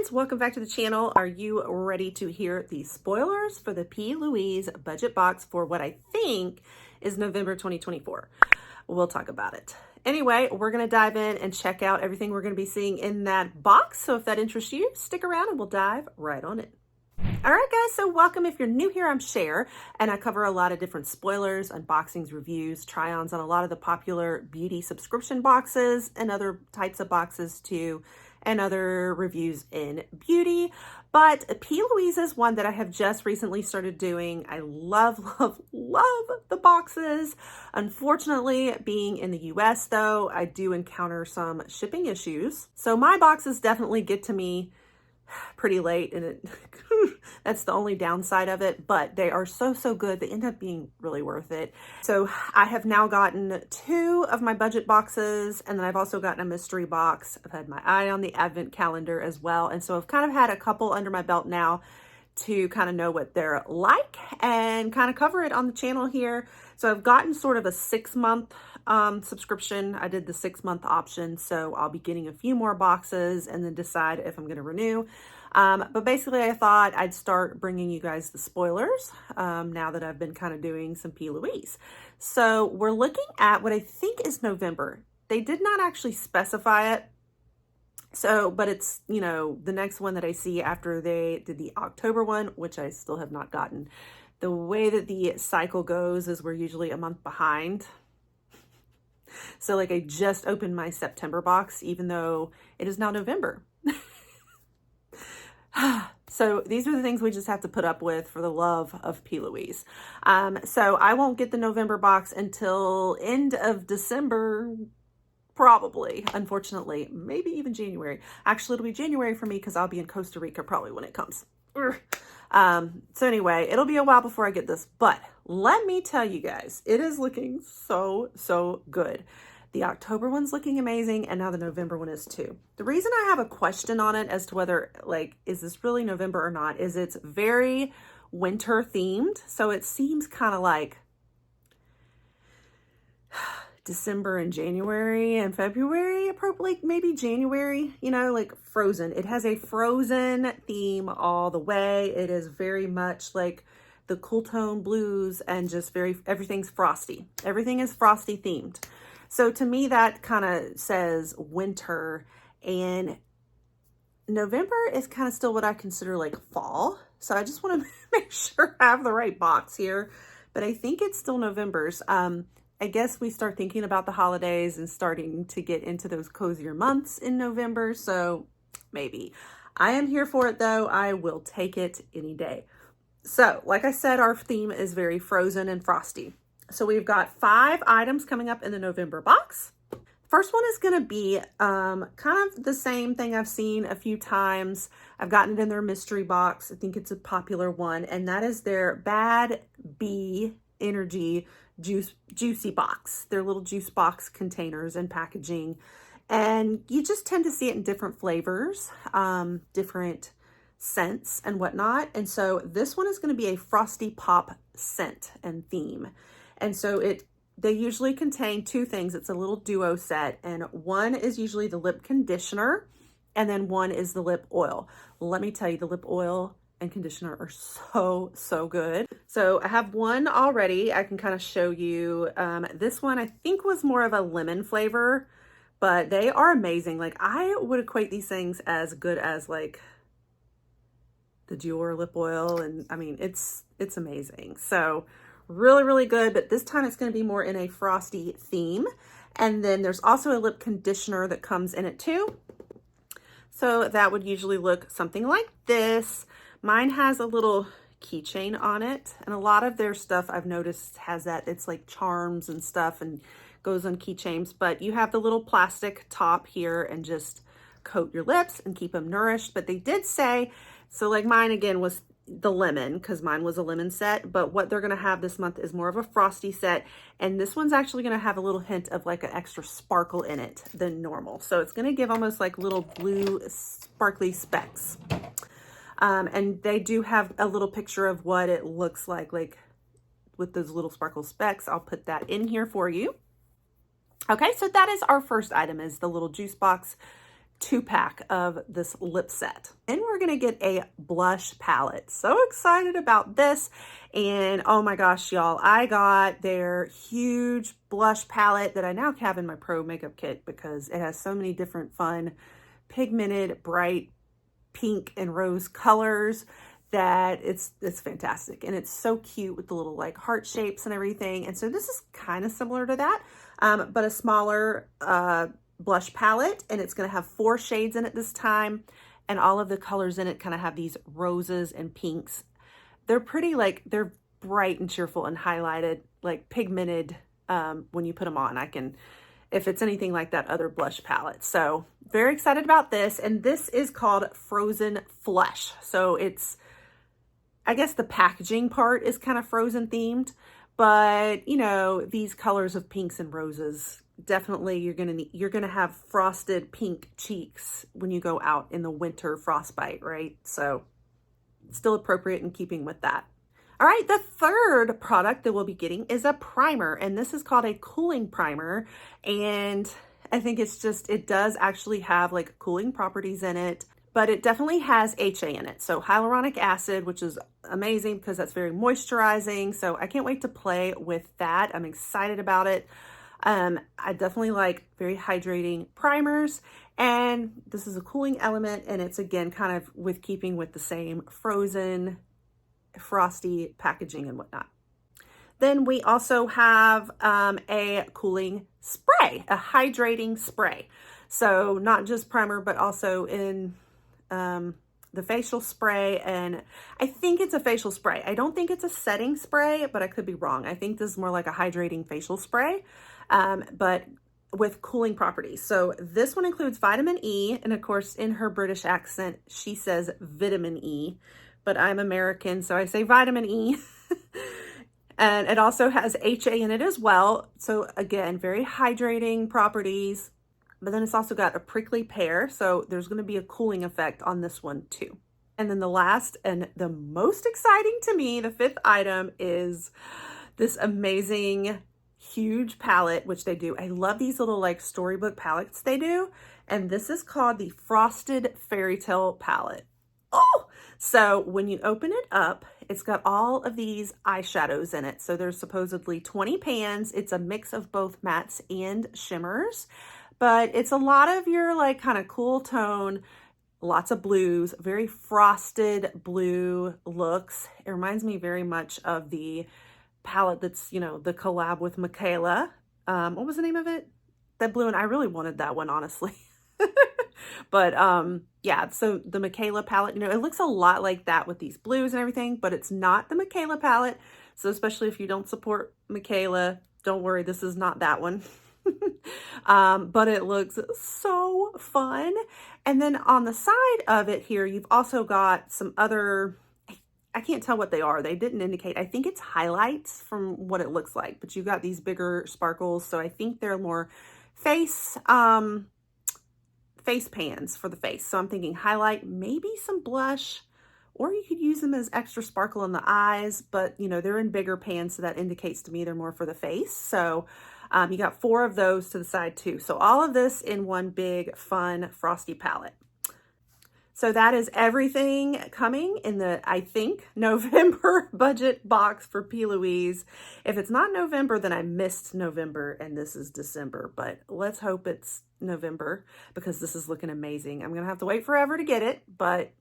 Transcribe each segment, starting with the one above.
friends, welcome back to the channel. Are you ready to hear the spoilers for the PLouise Budget Box for what I think is November 2024? We'll talk about it. Anyway, we're going to dive in and check out everything we're going to be seeing in that box. So if that interests you, stick around and we'll dive right on it. All right, guys, so welcome. If you're new here, I'm Cher, and I cover a lot of different spoilers, unboxings, reviews, try-ons on a lot of the popular beauty subscription boxes and other types of boxes too, and other reviews in beauty. But PLouise is one that I have just recently started doing. I love the boxes. Unfortunately, being in the US though, I do encounter some shipping issues. So my boxes definitely get to me pretty late, and that's the only downside of it, but they are so good. They end up being really worth it. So I have now gotten 2 of my budget boxes, and then I've also gotten a mystery box. I've had my eye on the advent calendar as well, and so I've kind of had a couple under my belt now to kind of know what they're like and kind of cover it on the channel here. So I've gotten sort of a 6-month subscription. I did the 6-month option, so I'll be getting a few more boxes and then decide if I'm going to renew. But basically I thought I'd start bringing you guys the spoilers now that I've been kind of doing some PLouise. So we're looking at what I think is November. They did not actually specify it. So, but it's, you know, the next one that I see after they did the October one, which I still have not gotten. The way that the cycle goes is we're usually a month behind. So like I just opened my September box, even though it is now November. So these are the things we just have to put up with for the love of PLouise. So I won't get the November box until end of December, probably, unfortunately, maybe even January. Actually, it'll be January for me because I'll be in Costa Rica probably when it comes. So anyway, it'll be a while before I get this, but let me tell you guys, it is looking so good. The October one's looking amazing, and now the November one is too. The reason I have a question on it as to whether, like, is this really November or not, is it's very winter themed. So it seems kind of like December and January and February, probably maybe January, you know, like Frozen. It has a Frozen theme all the way. It is very much like the cool tone blues and just everything's frosty. Everything is frosty themed. So to me, that kind of says winter, and November is kind of still what I consider like fall. So I just want to make sure I have the right box here, but I think it's still November's. I guess we start thinking about the holidays and starting to get into those cozier months in November. So maybe. I am here for it though. I will take it any day. So like I said, our theme is very frozen and frosty. So we've got 5 items coming up in the November box. First one is going to be kind of the same thing I've seen a few times. I've gotten it in their mystery box. I think it's a popular one, and that is their Bad Bee Energy Juicy Box. Their little juice box containers and packaging. And you just tend to see it in different flavors, different scents and whatnot. And so this one is going to be a Frosty Pop scent and theme. And so they usually contain 2 things. It's a little duo set, and one is usually the lip conditioner, and then one is the lip oil. Let me tell you, the lip oil and conditioner are so good. So I have one already. I can kind of show you. This one I think was more of a lemon flavor, but they are amazing. Like I would equate these things as good as like the Dior lip oil, and I mean it's amazing. So really good, but this time it's going to be more in a frosty theme. And then there's also a lip conditioner that comes in it too. So that would usually look something like this. Mine has a little keychain on it, and a lot of their stuff I've noticed has that. It's like charms and stuff and goes on keychains, but you have the little plastic top here and just coat your lips and keep them nourished. But they did say, so like mine again was the lemon, because mine was a lemon set, but what they're going to have this month is more of a frosty set, and this one's actually going to have a little hint of like an extra sparkle in it than normal. So it's going to give almost like little blue sparkly specks. And they do have a little picture of what it looks like with those little sparkle specks. I'll put that in here for you. Okay, so that is our first item, is the little juice box 2-pack of this lip set. And we're gonna get a blush palette. So excited about this. And oh my gosh, y'all, I got their huge blush palette that I now have in my Pro makeup kit because it has so many different fun, pigmented, bright pink and rose colors that it's fantastic. And it's so cute with the little like heart shapes and everything. And so this is kind of similar to that, but a smaller blush palette, and it's going to have 4 shades in it this time, and all of the colors in it kind of have these roses and pinks. They're pretty, like, they're bright and cheerful and highlighted, like pigmented. When you put them on, if it's anything like that other blush palette. So very excited about this. And this is called Frozen Flush. So it's, I guess the packaging part is kind of frozen themed, but you know, these colors of pinks and roses, definitely you're gonna have frosted pink cheeks when you go out in the winter frostbite, right? So still appropriate in keeping with that. All right, the third product that we'll be getting is a primer, and this is called a cooling primer. And I think it does actually have like cooling properties in it, but it definitely has HA in it. So hyaluronic acid, which is amazing because that's very moisturizing. So I can't wait to play with that. I'm excited about it. I definitely like very hydrating primers, and this is a cooling element, and it's again kind of with keeping with the same frozen, frosty packaging and whatnot. Then we also have a cooling spray, a hydrating spray. So not just primer, but also in the facial spray. And I think it's a facial spray. I don't think it's a setting spray, but I could be wrong. I think this is more like a hydrating facial spray, but with cooling properties. So this one includes vitamin E. And of course, in her British accent, she says vitamin E, but I'm American, so I say vitamin E. And it also has HA in it as well. So again, very hydrating properties, but then it's also got a prickly pear. So there's going to be a cooling effect on this one too. And then the last and the most exciting to me, the 5th item, is this amazing huge palette, which they do. I love these little like storybook palettes they do. And this is called the Frosted Fairy Tale palette. Oh, so when you open it up, it's got all of these eyeshadows in it. So there's supposedly 20 pans. It's a mix of both mattes and shimmers, but it's a lot of your like kind of cool tone, lots of blues, very frosted blue looks. It reminds me very much of the palette that's, you know, the collab with Michaela. What was the name of it? That blue, and I really wanted that one, honestly. But yeah, so the Michaela palette, you know, it looks a lot like that with these blues and everything, but it's not the Michaela palette. So especially if you don't support Michaela, don't worry, this is not that one. But it looks so fun. And then on the side of it here, you've also got some other, I can't tell what they are. They didn't indicate. I think it's highlights from what it looks like, but you've got these bigger sparkles. So I think they're more face pans for the face. So I'm thinking highlight, maybe some blush, or you could use them as extra sparkle in the eyes, but you know, they're in bigger pans. So that indicates to me they're more for the face. So you got 4 of those to the side too. So all of this in one big fun frosty palette. So that is everything coming in the, I think, November budget box for PLouise. If it's not November, then I missed November and this is December, but let's hope it's November because this is looking amazing. I'm going to have to wait forever to get it, but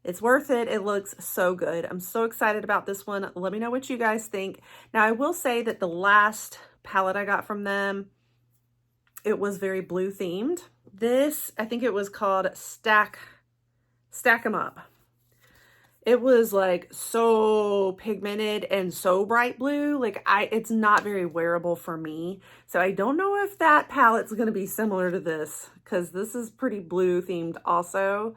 it's worth it. It looks so good. I'm so excited about this one. Let me know what you guys think. Now, I will say that the last palette I got from them, it was very blue themed. This, I think it was called Stack 'em Up. It was like so pigmented and so bright blue. Like it's not very wearable for me. So I don't know if that palette's going to be similar to this because this is pretty blue themed also.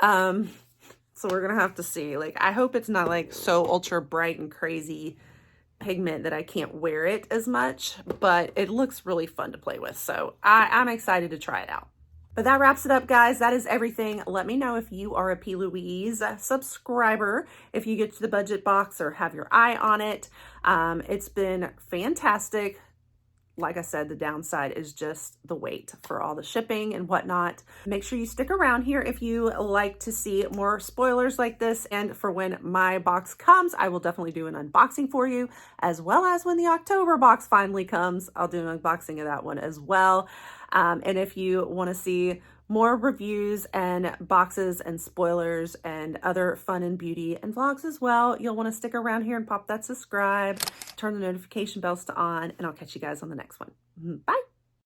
So we're going to have to see. Like, I hope it's not like so ultra bright and crazy pigment that I can't wear it as much, but it looks really fun to play with. So I'm excited to try it out. But that wraps it up, guys. That is everything. Let me know if you are a PLouise subscriber, if you get to the budget box or have your eye on it. It's been fantastic. like I said, the downside is just the wait for all the shipping and whatnot. Make sure you stick around here if you like to see more spoilers like this. And for when my box comes, I will definitely do an unboxing for you, as well as when the October box finally comes, I'll do an unboxing of that one as well. And if you want to see more reviews and boxes and spoilers and other fun and beauty and vlogs as well, you'll want to stick around here and pop that subscribe, turn the notification bells to on, and I'll catch you guys on the next one. Bye.